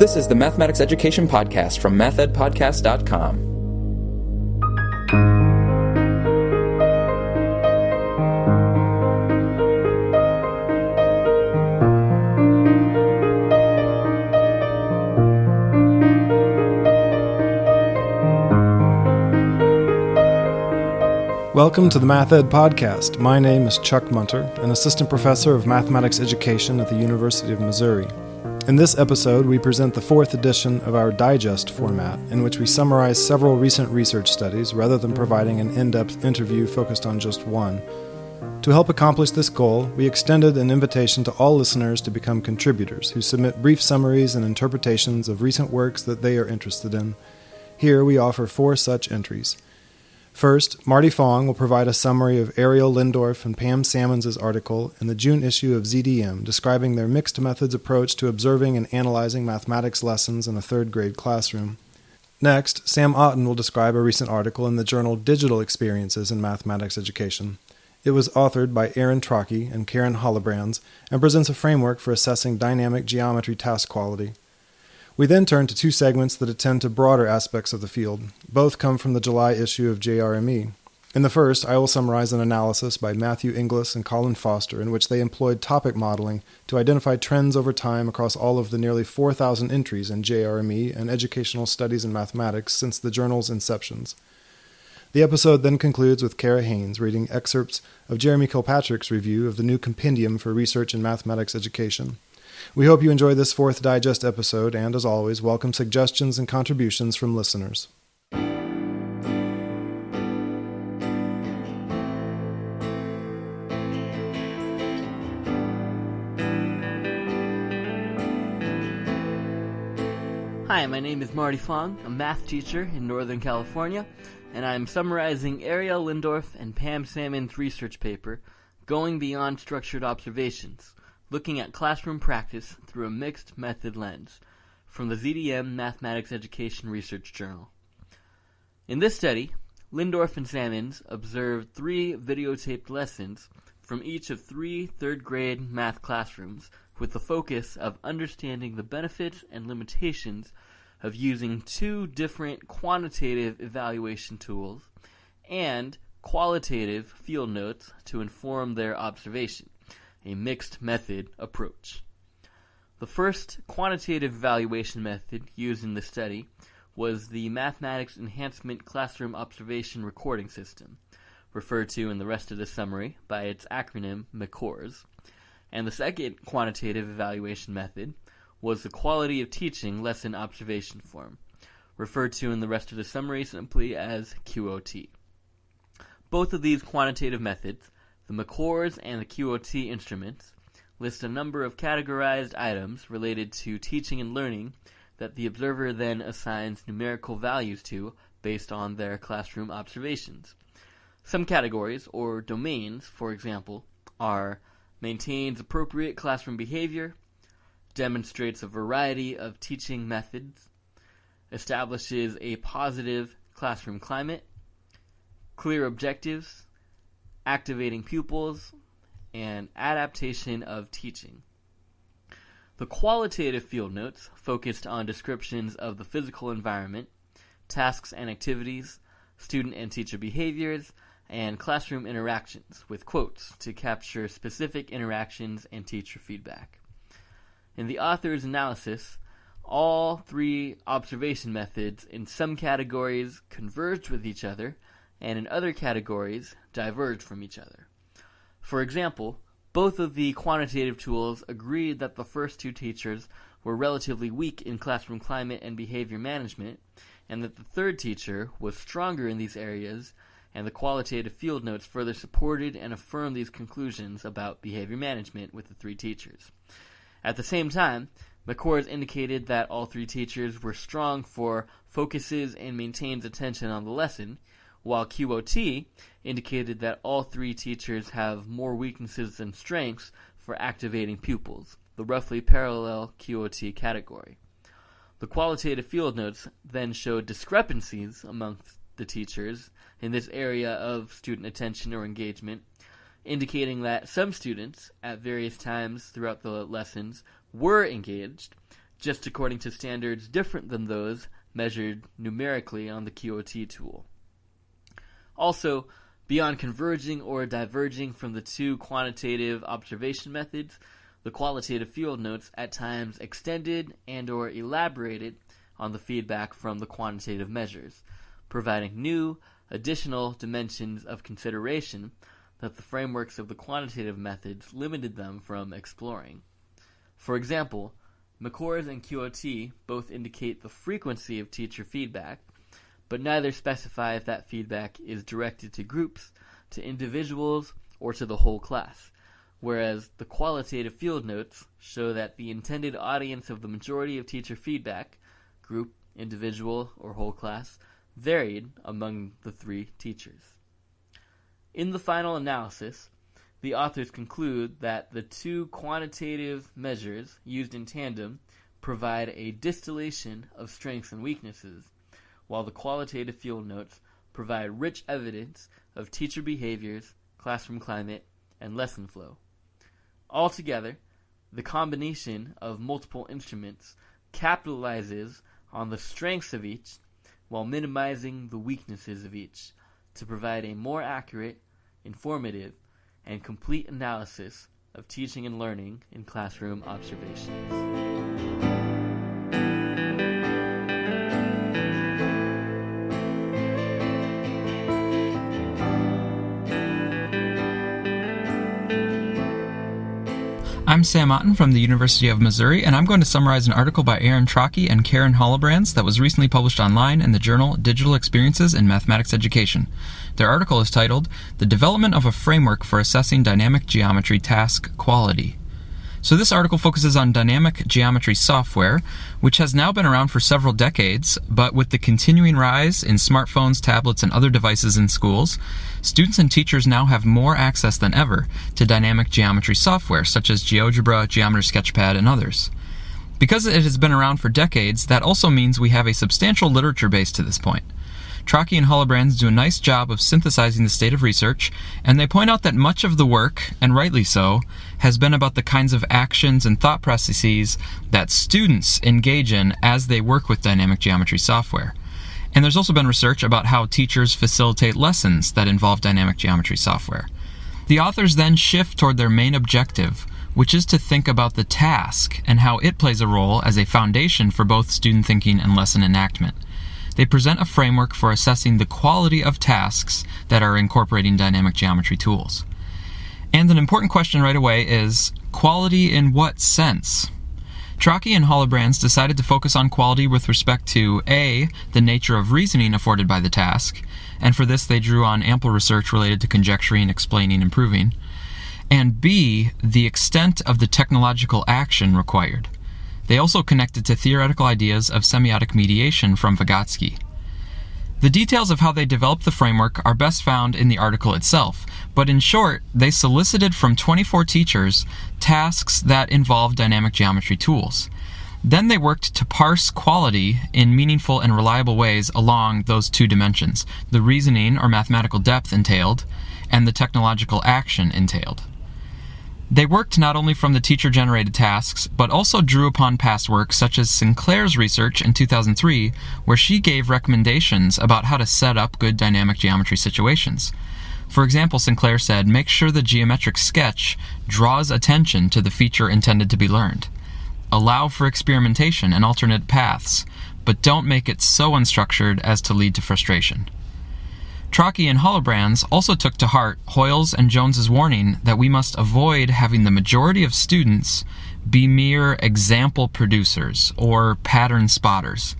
This is the Mathematics Education Podcast from mathedpodcast.com. Welcome to the Math Ed Podcast. My name is Chuck Munter, an assistant professor of mathematics education at the University of Missouri. In this episode, we present the fourth edition of our digest format, in which we summarize several recent research studies rather than providing an in-depth interview focused on just one. To help accomplish this goal, we extended an invitation to all listeners to become contributors who submit brief summaries and interpretations of recent works that they are interested in. Here we offer 4 such entries. First, Marty Fong will provide a summary of Ariel Lindorff and Pam Sammons' article in the June issue of ZDM describing their mixed methods approach to observing and analyzing mathematics lessons in a third-grade classroom. Next, Sam Otten will describe a recent article in the journal Digital Experiences in Mathematics Education. It was authored by Trocki and Cara Hollebrands and presents a framework for assessing dynamic geometry task quality. We then turn to 2 segments that attend to broader aspects of the field. Both come from the July issue of JRME. In the first, I will summarize an analysis by Matthew Inglis and Colin Foster in which they employed topic modeling to identify trends over time across all of the nearly 4,000 entries in JRME and Educational Studies in Mathematics since the journal's inceptions. The episode then concludes with Cara Haines reading excerpts of Jeremy Kilpatrick's review of the new Compendium for Research in Mathematics Education. We hope you enjoy this 4th Digest episode and, as always, welcome suggestions and contributions from listeners. Hi, my name is Marty Fong, a math teacher in Northern California, and I'm summarizing Ariel Lindorff and Pam Sammons' research paper, Going Beyond Structured Observations, looking at classroom practice through a mixed method lens, from the ZDM Mathematics Education Research Journal. In this study, Lindorff and Sammons observed 3 videotaped lessons from each of 3 third-grade math classrooms with the focus of understanding the benefits and limitations of using 2 different quantitative evaluation tools and qualitative field notes to inform their observation, a mixed method approach. The first quantitative evaluation method used in the study was the Mathematics Enhancement Classroom Observation Recording System, referred to in the rest of the summary by its acronym MCORS, and the second quantitative evaluation method was the Quality of Teaching Lesson Observation Form, referred to in the rest of the summary simply as QOT. Both of these quantitative methods, the MCORS and the QOT instruments, list a number of categorized items related to teaching and learning that the observer then assigns numerical values to based on their classroom observations. Some categories, or domains, for example, are maintains appropriate classroom behavior, demonstrates a variety of teaching methods, establishes a positive classroom climate, clear objectives, activating pupils, and adaptation of teaching. The qualitative field notes focused on descriptions of the physical environment, tasks and activities, student and teacher behaviors, and classroom interactions, with quotes to capture specific interactions and teacher feedback. In the author's analysis, all 3 observation methods in some categories converged with each other, and in other categories diverged from each other. For example, both of the quantitative tools agreed that the first 2 teachers were relatively weak in classroom climate and behavior management, and that the third teacher was stronger in these areas, and the qualitative field notes further supported and affirmed these conclusions about behavior management with the 3 teachers. At the same time, MCORS indicated that all 3 teachers were strong for focuses and maintains attention on the lesson, while QOT indicated that all 3 teachers have more weaknesses than strengths for activating pupils, the roughly parallel QOT category. The qualitative field notes then showed discrepancies amongst the teachers in this area of student attention or engagement, indicating that some students at various times throughout the lessons were engaged, just according to standards different than those measured numerically on the QOT tool. Also, beyond converging or diverging from the two quantitative observation methods, the qualitative field notes at times extended and or elaborated on the feedback from the quantitative measures, providing new, additional dimensions of consideration that the frameworks of the quantitative methods limited them from exploring. For example, McCours and QOT both indicate the frequency of teacher feedback, but neither specify if that feedback is directed to groups, to individuals, or to the whole class, whereas the qualitative field notes show that the intended audience of the majority of teacher feedback, group, individual, or whole class, varied among the three teachers. In the final analysis, the authors conclude that the two quantitative measures used in tandem provide a distillation of strengths and weaknesses, while the qualitative field notes provide rich evidence of teacher behaviors, classroom climate, and lesson flow. Altogether, the combination of multiple instruments capitalizes on the strengths of each while minimizing the weaknesses of each to provide a more accurate, informative, and complete analysis of teaching and learning in classroom observations. I'm Sam Otten from the University of Missouri, and I'm going to summarize an article by Aaron Trocki and Cara Hollebrands that was recently published online in the journal Digital Experiences in Mathematics Education. Their article is titled, "The Development of a Framework for Assessing Dynamic Geometry Task Quality." So this article focuses on dynamic geometry software, which has now been around for several decades, but with the continuing rise in smartphones, tablets, and other devices in schools, students and teachers now have more access than ever to dynamic geometry software, such as GeoGebra, Geometry Sketchpad, and others. Because it has been around for decades, that also means we have a substantial literature base to this point. Trocki and Hollebrands do a nice job of synthesizing the state of research, and they point out that much of the work, and rightly so, has been about the kinds of actions and thought processes that students engage in as they work with dynamic geometry software. And there's also been research about how teachers facilitate lessons that involve dynamic geometry software. The authors then shift toward their main objective, which is to think about the task and how it plays a role as a foundation for both student thinking and lesson enactment. They present a framework for assessing the quality of tasks that are incorporating dynamic geometry tools. And an important question right away is, quality in what sense? Trocki and Hollebrands decided to focus on quality with respect to A, the nature of reasoning afforded by the task, and for this they drew on ample research related to conjecturing, explaining, and proving, and B, the extent of the technological action required. They also connected to theoretical ideas of semiotic mediation from Vygotsky. The details of how they developed the framework are best found in the article itself, but in short, they solicited from 24 teachers tasks that involved dynamic geometry tools. Then they worked to parse quality in meaningful and reliable ways along those two dimensions, the reasoning or mathematical depth entailed, and the technological action entailed. They worked not only from the teacher-generated tasks, but also drew upon past work such as Sinclair's research in 2003, where she gave recommendations about how to set up good dynamic geometry situations. For example, Sinclair said, make sure the geometric sketch draws attention to the feature intended to be learned. Allow for experimentation and alternate paths, but don't make it so unstructured as to lead to frustration. Trocki and Hollebrands also took to heart Hoyle's and Jones's warning that we must avoid having the majority of students be mere example producers or pattern spotters.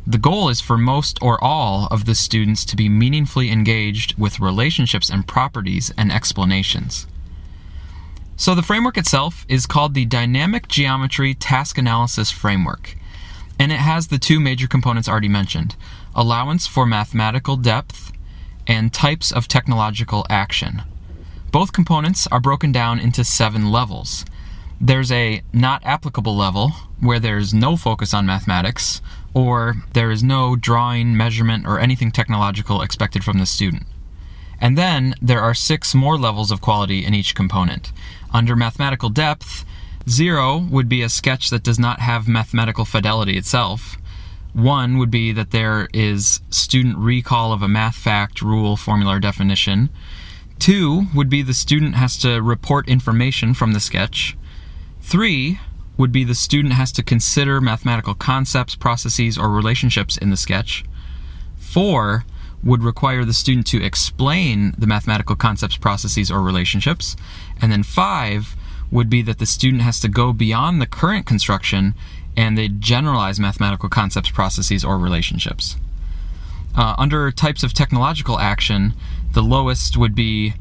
The goal is for most or all of the students to be meaningfully engaged with relationships and properties and explanations. So the framework itself is called the Dynamic Geometry Task Analysis Framework, and it has the two major components already mentioned, allowance for mathematical depth and types of technological action. Both components are broken down into 7 levels. There's a not applicable level, where there's no focus on mathematics, or there is no drawing, measurement, or anything technological expected from the student. And then there are 6 more levels of quality in each component. Under mathematical depth, 0 would be a sketch that does not have mathematical fidelity itself. 1 would be that there is student recall of a math fact, rule, formula, or definition. 2 would be the student has to report information from the sketch. 3 would be the student has to consider mathematical concepts, processes, or relationships in the sketch. 4 would require the student to explain the mathematical concepts, processes, or relationships. And then 5 would be that the student has to go beyond the current construction and they generalize mathematical concepts, processes, or relationships. Under types of technological action, the lowest would be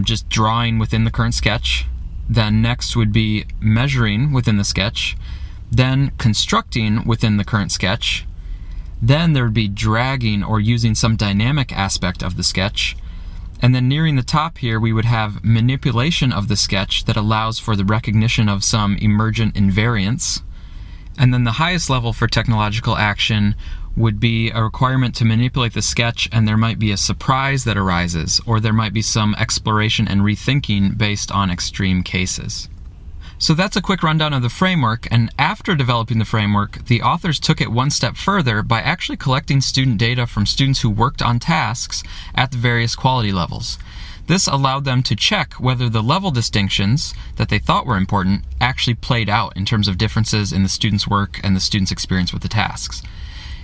just drawing within the current sketch. Then next would be measuring within the sketch. Then constructing within the current sketch. Then there would be dragging or using some dynamic aspect of the sketch. And then nearing the top here, we would have manipulation of the sketch that allows for the recognition of some emergent invariants. And then the highest level for technological action would be a requirement to manipulate the sketch, and there might be a surprise that arises, or there might be some exploration and rethinking based on extreme cases. So that's a quick rundown of the framework, and after developing the framework, the authors took it one step further by actually collecting student data from students who worked on tasks at the various quality levels. This allowed them to check whether the level distinctions that they thought were important actually played out in terms of differences in the student's work and the student's experience with the tasks.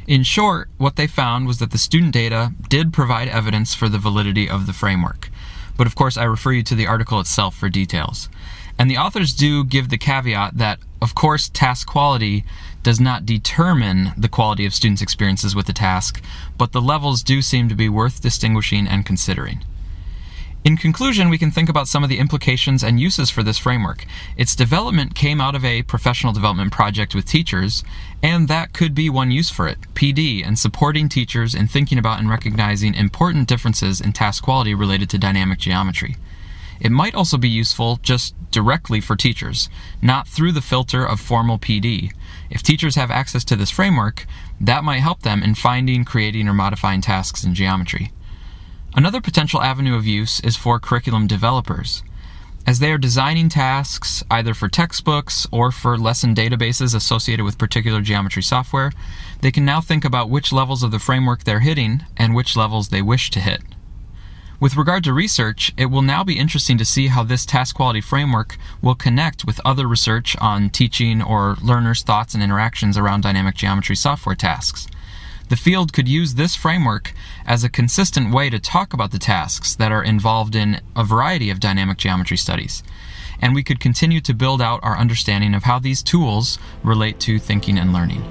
In short, what they found was that the student data did provide evidence for the validity of the framework. But of course, I refer you to the article itself for details. And the authors do give the caveat that, of course, task quality does not determine the quality of students' experiences with the task, but the levels do seem to be worth distinguishing and considering. In conclusion, we can think about some of the implications and uses for this framework. Its development came out of a professional development project with teachers, and that could be one use for it, PD, and supporting teachers in thinking about and recognizing important differences in task quality related to dynamic geometry. It might also be useful just directly for teachers, not through the filter of formal PD. If teachers have access to this framework, that might help them in finding, creating, or modifying tasks in geometry. Another potential avenue of use is for curriculum developers. As they are designing tasks, either for textbooks or for lesson databases associated with particular geometry software, they can now think about which levels of the framework they're hitting and which levels they wish to hit. With regard to research, it will now be interesting to see how this task quality framework will connect with other research on teaching or learners' thoughts and interactions around dynamic geometry software tasks. The field could use this framework as a consistent way to talk about the tasks that are involved in a variety of dynamic geometry studies. And we could continue to build out our understanding of how these tools relate to thinking and learning.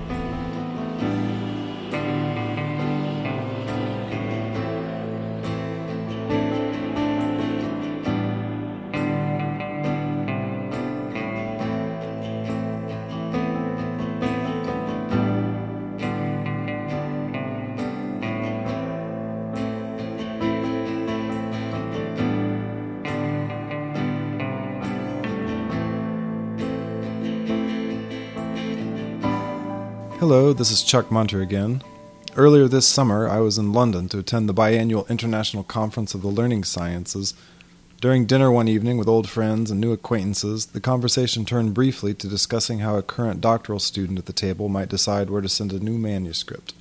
Hello, this is Chuck Munter again. Earlier this summer, I was in London to attend the biannual International Conference of the Learning Sciences. During dinner one evening with old friends and new acquaintances, the conversation turned briefly to discussing how a current doctoral student at the table might decide where to send a new manuscript.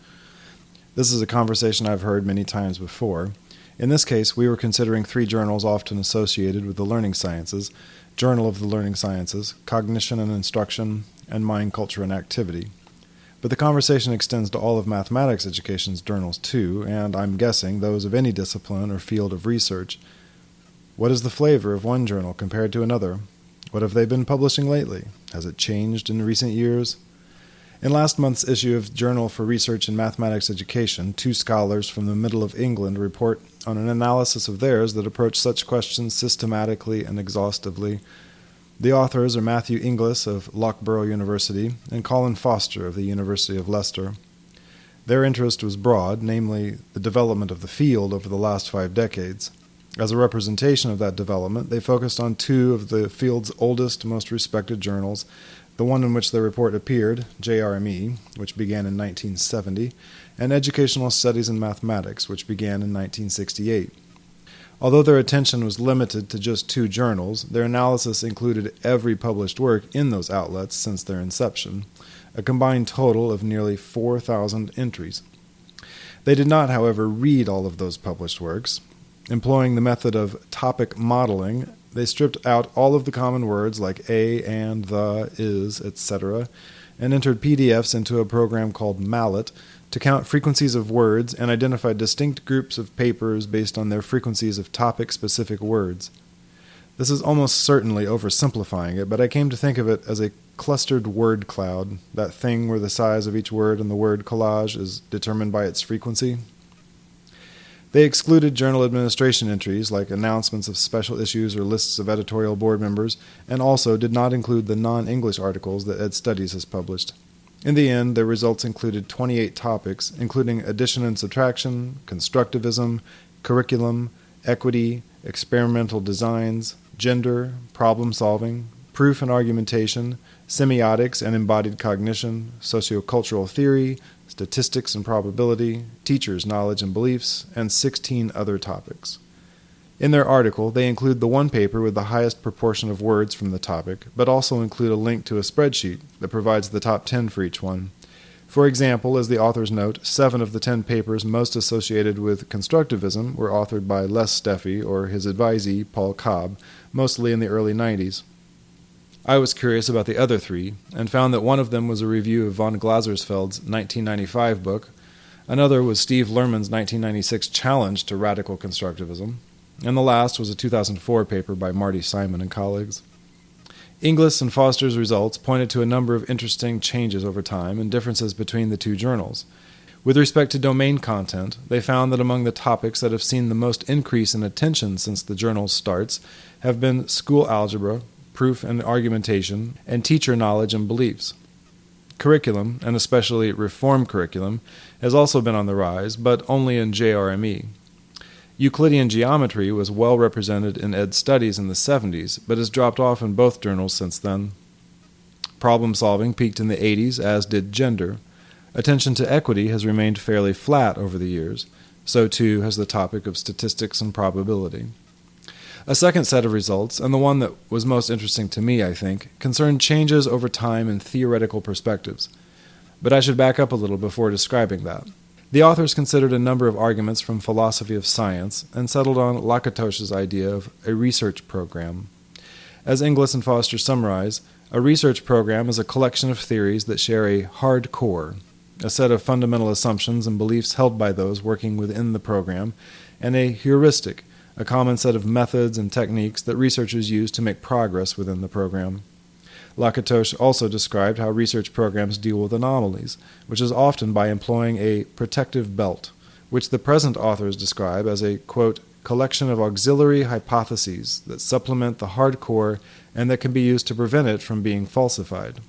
This is a conversation I've heard many times before. In this case, we were considering 3 journals often associated with the learning sciences: Journal of the Learning Sciences, Cognition and Instruction, and Mind, Culture, and Activity. But the conversation extends to all of mathematics education's journals too, and I'm guessing those of any discipline or field of research. What is the flavor of one journal compared to another? What have they been publishing lately? Has it changed in recent years? In last month's issue of Journal for Research in Mathematics Education, 2 scholars from the middle of England report on an analysis of theirs that approached such questions systematically and exhaustively. The authors are Matthew Inglis of Loughborough University and Colin Foster of the University of Leicester. Their interest was broad, namely the development of the field over the last 5 decades. As a representation of that development, they focused on 2 of the field's oldest, most respected journals, the one in which the report appeared, JRME, which began in 1970, and Educational Studies in Mathematics, which began in 1968. Although their attention was limited to just 2 journals, their analysis included every published work in those outlets since their inception, a combined total of nearly 4,000 entries. They did not, however, read all of those published works. Employing the method of topic modeling, they stripped out all of the common words like a, and, the, is, etc., and entered PDFs into a program called Mallet to count frequencies of words and identify distinct groups of papers based on their frequencies of topic-specific words. This is almost certainly oversimplifying it, but I came to think of it as a clustered word cloud, that thing where the size of each word in the word collage is determined by its frequency. They excluded journal administration entries like announcements of special issues or lists of editorial board members, and also did not include the non-English articles that Ed Studies has published. In the end, their results included 28 topics, including addition and subtraction, constructivism, curriculum, equity, experimental designs, gender, problem-solving, proof and argumentation, semiotics and embodied cognition, sociocultural theory, statistics and probability, teachers' knowledge and beliefs, and 16 other topics. In their article, they include the one paper with the highest proportion of words from the topic, but also include a link to a spreadsheet that provides the top 10 for each one. For example, as the authors note, 7 of the 10 papers most associated with constructivism were authored by Les Steffi or his advisee, Paul Cobb, mostly in the early 90s. I was curious about the other 3, and found that one of them was a review of von Glasersfeld's 1995 book, another was Steve Lerman's 1996 challenge to radical constructivism, and the last was a 2004 paper by Marty Simon and colleagues. Inglis and Foster's results pointed to a number of interesting changes over time and differences between the 2 journals. With respect to domain content, they found that among the topics that have seen the most increase in attention since the journal's starts have been school algebra, proof and argumentation, and teacher knowledge and beliefs. Curriculum, and especially reform curriculum, has also been on the rise, but only in JRME. Euclidean geometry was well represented in Ed Studies in the 70s, but has dropped off in both journals since then. Problem-solving peaked in the 80s, as did gender. Attention to equity has remained fairly flat over the years. So too has the topic of statistics and probability. A second set of results, and the one that was most interesting to me, I think, concerned changes over time in theoretical perspectives. But I should back up a little before describing that. The authors considered a number of arguments from philosophy of science and settled on Lakatos's idea of a research program. As Inglis and Foster summarize, a research program is a collection of theories that share a hard core, a set of fundamental assumptions and beliefs held by those working within the program, and a heuristic, a common set of methods and techniques that researchers use to make progress within the program. Lakatos also described how research programs deal with anomalies, which is often by employing a protective belt, which the present authors describe as a, quote, collection of auxiliary hypotheses that supplement the hard core and that can be used to prevent it from being falsified.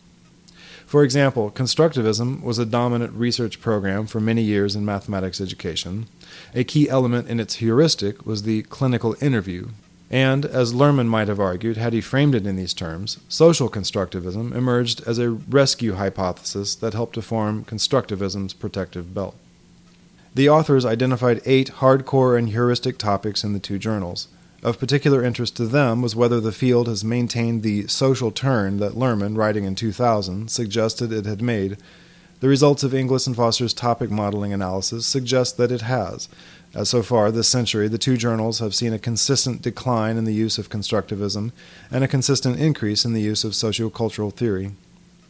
For example, constructivism was a dominant research program for many years in mathematics education. A key element in its heuristic was the clinical interview. And, as Lerman might have argued had he framed it in these terms, social constructivism emerged as a rescue hypothesis that helped to form constructivism's protective belt. The authors identified 8 hardcore and heuristic topics in the 2 journals. Of particular interest to them was whether the field has maintained the social turn that Lerman, writing in 2000, suggested it had made. The results of Inglis and Foster's topic modeling analysis suggest that it has. As so far this century, the 2 journals have seen a consistent decline in the use of constructivism and a consistent increase in the use of sociocultural theory,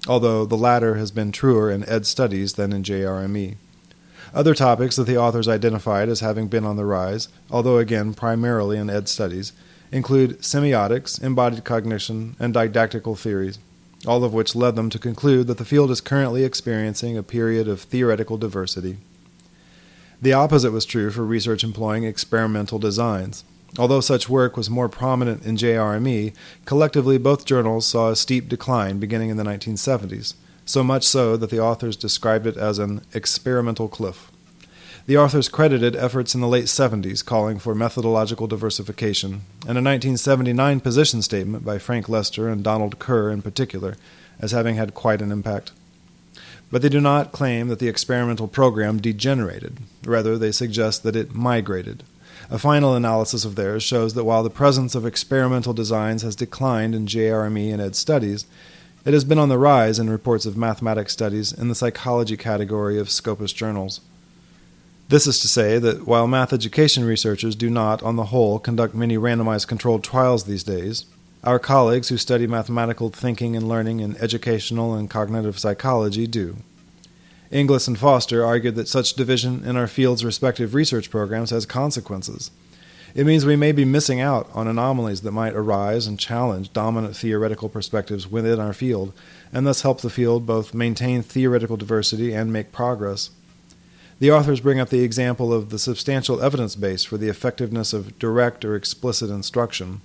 although the latter has been truer in Ed Studies than in JRME. Other topics that the authors identified as having been on the rise, although again primarily in Ed Studies, include semiotics, embodied cognition, and didactical theories, all of which led them to conclude that the field is currently experiencing a period of theoretical diversity. The opposite was true for research employing experimental designs. Although such work was more prominent in JRME, collectively both journals saw a steep decline beginning in the 1970s, so much so that the authors described it as an experimental cliff. The authors credited efforts in the late 70s calling for methodological diversification, and a 1979 position statement by Frank Lester and Donald Kerr in particular as having had quite an impact. But they do not claim that the experimental program degenerated. Rather, they suggest that it migrated. A final analysis of theirs shows that while the presence of experimental designs has declined in JRME and Ed Studies, it has been on the rise in reports of mathematics studies in the psychology category of Scopus journals. This is to say that while math education researchers do not, on the whole, conduct many randomized controlled trials these days, our colleagues who study mathematical thinking and learning in educational and cognitive psychology do. Inglis and Foster argued that such division in our field's respective research programs has consequences. It means we may be missing out on anomalies that might arise and challenge dominant theoretical perspectives within our field, and thus help the field both maintain theoretical diversity and make progress. The authors bring up the example of the substantial evidence base for the effectiveness of direct or explicit instruction.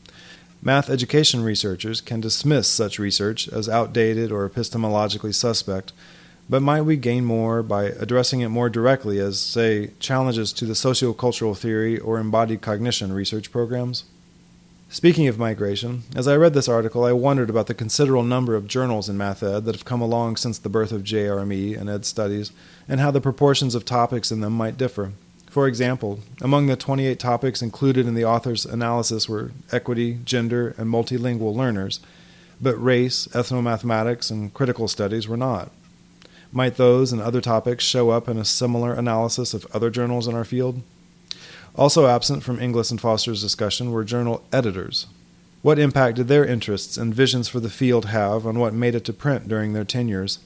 Math education researchers can dismiss such research as outdated or epistemologically suspect, but might we gain more by addressing it more directly as, say, challenges to the sociocultural theory or embodied cognition research programs? Speaking of migration, as I read this article, I wondered about the considerable number of journals in math ed that have come along since the birth of JRME and Ed Studies, and how the proportions of topics in them might differ. For example, among the 28 topics included in the author's analysis were equity, gender, and multilingual learners, but race, ethnomathematics, and critical studies were not. Might those and other topics show up in a similar analysis of other journals in our field? Also absent from Inglis and Foster's discussion were journal editors. What impact did their interests and visions for the field have on what made it to print during their tenures?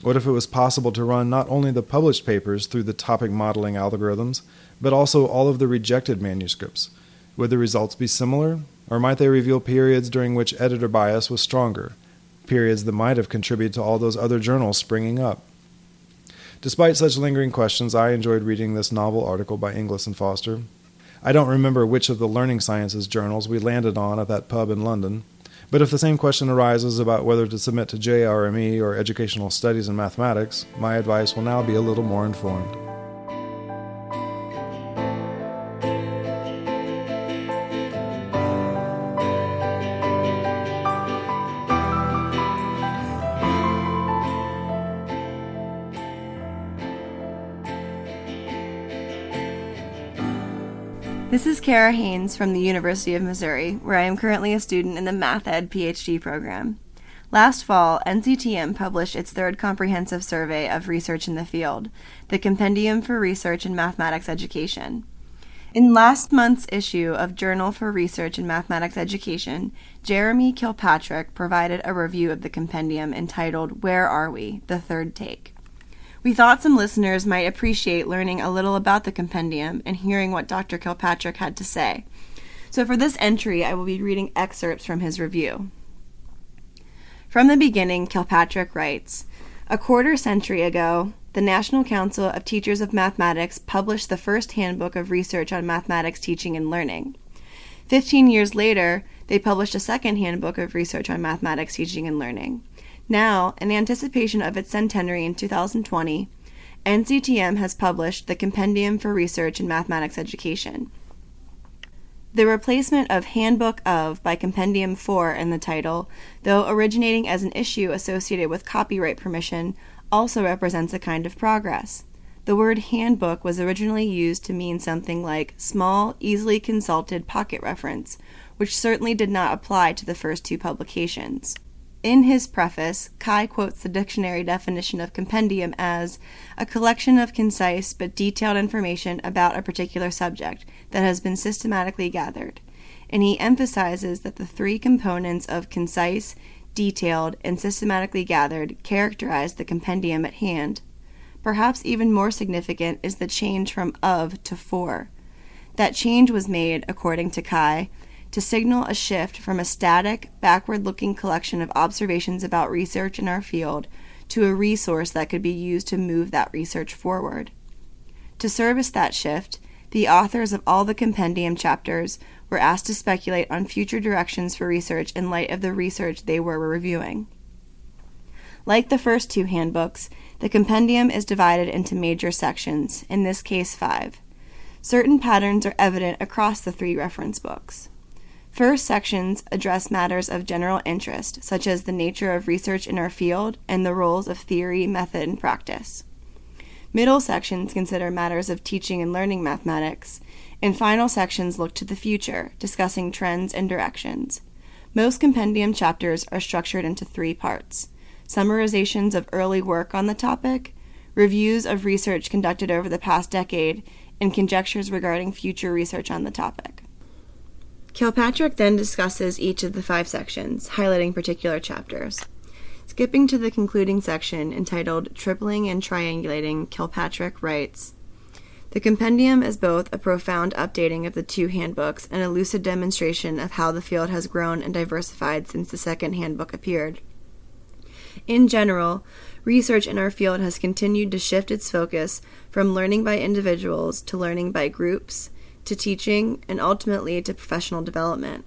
What if it was possible to run not only the published papers through the topic modeling algorithms, but also all of the rejected manuscripts? Would the results be similar, or might they reveal periods during which editor bias was stronger? Periods that might have contributed to all those other journals springing up. Despite such lingering questions, I enjoyed reading this novel article by Inglis and Foster. I don't remember which of the learning sciences journals we landed on at that pub in London, but if the same question arises about whether to submit to JRME or Educational Studies in Mathematics, my advice will now be a little more informed. This is Cara Haines from the University of Missouri, where I am currently a student in the Math Ed PhD program. Last fall, NCTM published its third comprehensive survey of research in the field, the Compendium for Research in Mathematics Education. In last month's issue of Journal for Research in Mathematics Education, Jeremy Kilpatrick provided a review of the compendium entitled Where Are We? The Third Take. We thought some listeners might appreciate learning a little about the compendium and hearing what Dr. Kilpatrick had to say. So for this entry, I will be reading excerpts from his review. From the beginning, Kilpatrick writes, "A quarter century ago, the National Council of Teachers of Mathematics published the first handbook of research on mathematics teaching and learning. 15 years later, they published a second handbook of research on mathematics teaching and learning. Now, in anticipation of its centenary in 2020, NCTM has published the Compendium for Research in Mathematics Education. The replacement of Handbook of by Compendium for in the title, though originating as an issue associated with copyright permission, also represents a kind of progress. The word handbook was originally used to mean something like small, easily consulted pocket reference, which certainly did not apply to the first two publications. In his preface, Kai quotes the dictionary definition of compendium as a collection of concise but detailed information about a particular subject that has been systematically gathered, and he emphasizes that the three components of concise, detailed, and systematically gathered characterize the compendium at hand. Perhaps even more significant is the change from of to for. That change was made, according to Kai, to signal a shift from a static, backward-looking collection of observations about research in our field to a resource that could be used to move that research forward. To service that shift, the authors of all the compendium chapters were asked to speculate on future directions for research in light of the research they were reviewing. Like the first two handbooks, the compendium is divided into major sections, in this case 5. Certain patterns are evident across the 3 reference books. First sections address matters of general interest, such as the nature of research in our field and the roles of theory, method, and practice. Middle sections consider matters of teaching and learning mathematics, and final sections look to the future, discussing trends and directions. Most compendium chapters are structured into 3 parts: summarizations of early work on the topic, reviews of research conducted over the past decade, and conjectures regarding future research on the topic. Kilpatrick then discusses each of the 5 sections, highlighting particular chapters. Skipping to the concluding section entitled Tripling and Triangulating, Kilpatrick writes, "The compendium is both a profound updating of the 2 handbooks and a lucid demonstration of how the field has grown and diversified since the second handbook appeared. In general, research in our field has continued to shift its focus from learning by individuals to learning by groups, to teaching, and ultimately to professional development.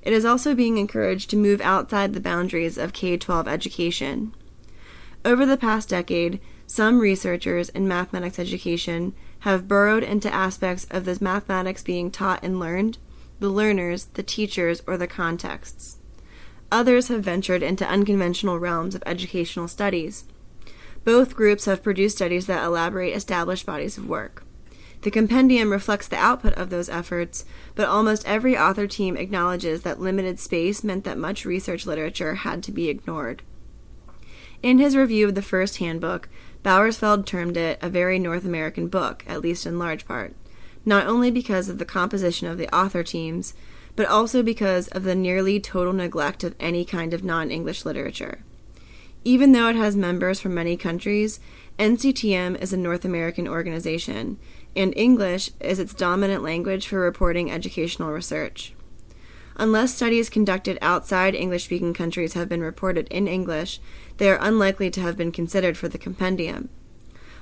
It is also being encouraged to move outside the boundaries of K-12 education. Over the past decade, some researchers in mathematics education have burrowed into aspects of the mathematics being taught and learned, the learners, the teachers, or the contexts. Others have ventured into unconventional realms of educational studies. Both groups have produced studies that elaborate established bodies of work. The compendium reflects the output of those efforts, but almost every author team acknowledges that limited space meant that much research literature had to be ignored." In his review of the first handbook, Bowersfeld termed it a very North American book, at least in large part, not only because of the composition of the author teams, but also because of the nearly total neglect of any kind of non-English literature. Even though it has members from many countries, NCTM is a North American organization, and English is its dominant language for reporting educational research. Unless studies conducted outside English-speaking countries have been reported in English, they are unlikely to have been considered for the compendium.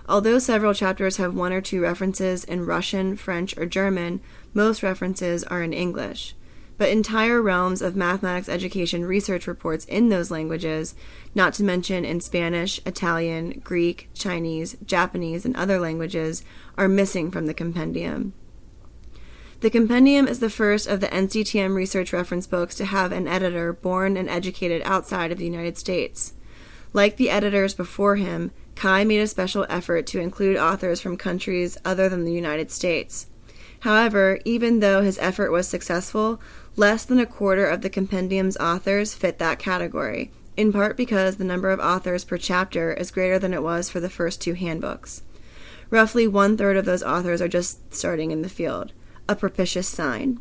Although several chapters have 1 or 2 references in Russian, French, or German, most references are in English. But entire realms of mathematics education research reports in those languages, not to mention in Spanish, Italian, Greek, Chinese, Japanese, and other languages, are missing from the compendium. The compendium is the first of the NCTM research reference books to have an editor born and educated outside of the United States. Like the editors before him, Kai made a special effort to include authors from countries other than the United States. However, even though his effort was successful, less than a quarter of the compendium's authors fit that category, in part because the number of authors per chapter is greater than it was for the first 2 handbooks. Roughly 1/3 of those authors are just starting in the field, a propitious sign.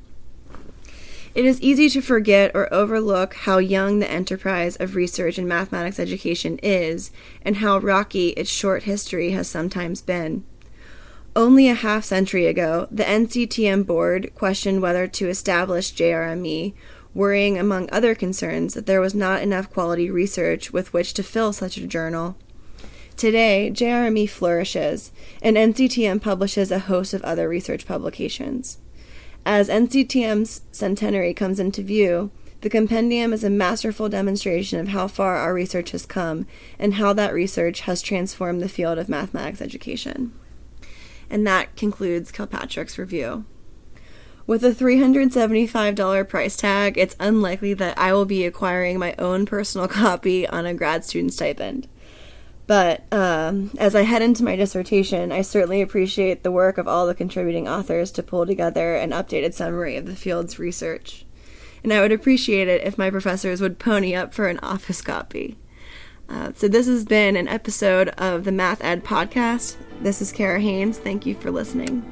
It is easy to forget or overlook how young the enterprise of research in mathematics education is, and how rocky its short history has sometimes been. Only a half-century ago, the NCTM board questioned whether to establish JRME, worrying among other concerns that there was not enough quality research with which to fill such a journal. Today, JRME flourishes, and NCTM publishes a host of other research publications. As NCTM's centenary comes into view, the compendium is a masterful demonstration of how far our research has come and how that research has transformed the field of mathematics education. And that concludes Kilpatrick's review. With a $375 price tag, it's unlikely that I will be acquiring my own personal copy on a grad student stipend. But as I head into my dissertation, I certainly appreciate the work of all the contributing authors to pull together an updated summary of the field's research. And I would appreciate it if my professors would pony up for an office copy. So this has been an episode of the Math Ed podcast. This is Cara Haines. Thank you for listening.